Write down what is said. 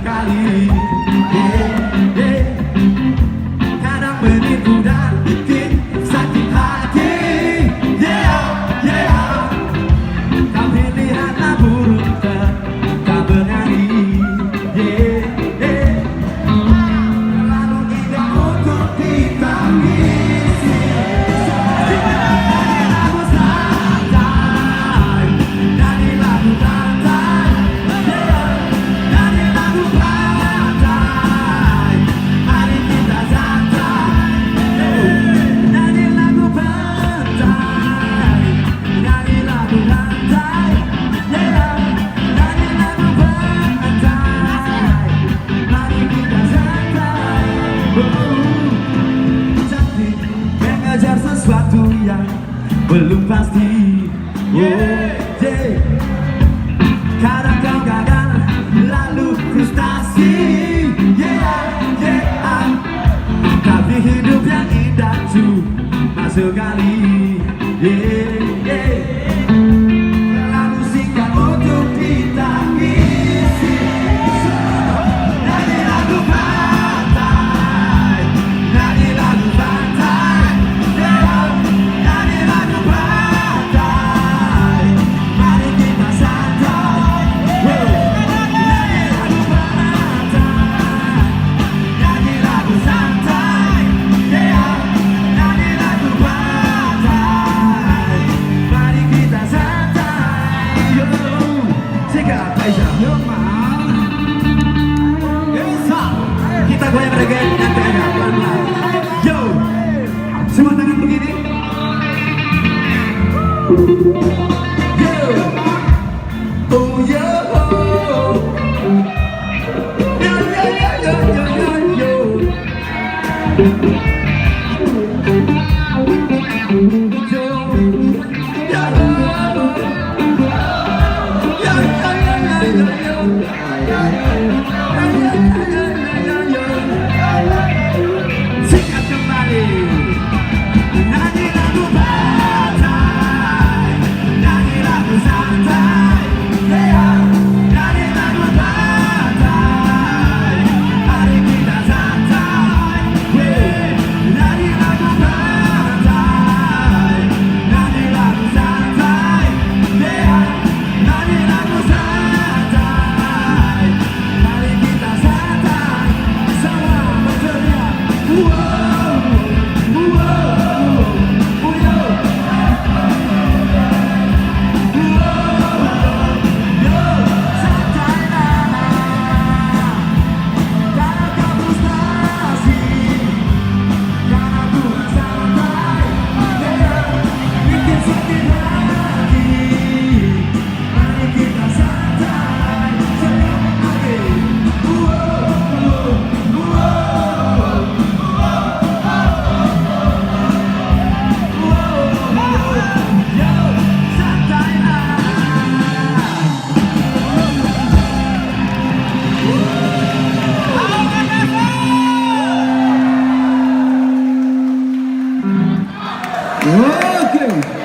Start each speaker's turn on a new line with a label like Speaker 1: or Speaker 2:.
Speaker 1: sekali. Kadang menipu dan bikin sakit hati. Tapi lihatlah burung tak bernyanyi. Terlalu indah untuk ditangisi. Nyanyi lagu santai, nyanyi lagu pantai. Nyanyi lagu pantai, mari kita santai. Nyanyi lagu pantai, nyanyi lagu pantai. Nyanyi lagu pantai, mari kita santai. Cantik mengejar sesuatu yang belum pasti. Kadang kau gagal lalu frustasi. Tapi hidup yang indah cuma sekali. Terlalu singkat untuk ditangisi. Nyanyi lagu pantai, nyanyi lagu pantai. Nyanyi lagu pantai, mari kita santai. Nyanyi lagu pantai, nyanyi lagu santai. Nyanyi lagu pantai, mari kita santai. Yo, Sika, Aisyah, yo, kita goyang reggae nanti aja pelan-pelan. Yo, semua tangan begini. Yo, oh yo, yo yo yo yo yo yo. Singkat kembali. Nyanyi lagu pantai, nyanyi lagu santai. Nyanyi lagu pantai, mari kita santai. Nyanyi lagu pantai, nyanyi lagu santai. Nyanyi lagu santai, mari kita santai. Semua berteriak, wow, wow, yo, santailah. Jangan kau frustasi, karena Tuhan santai. Bikin sakit hati, mari kita santai. Sekali lagi, yo, santailah.
Speaker 2: Oke.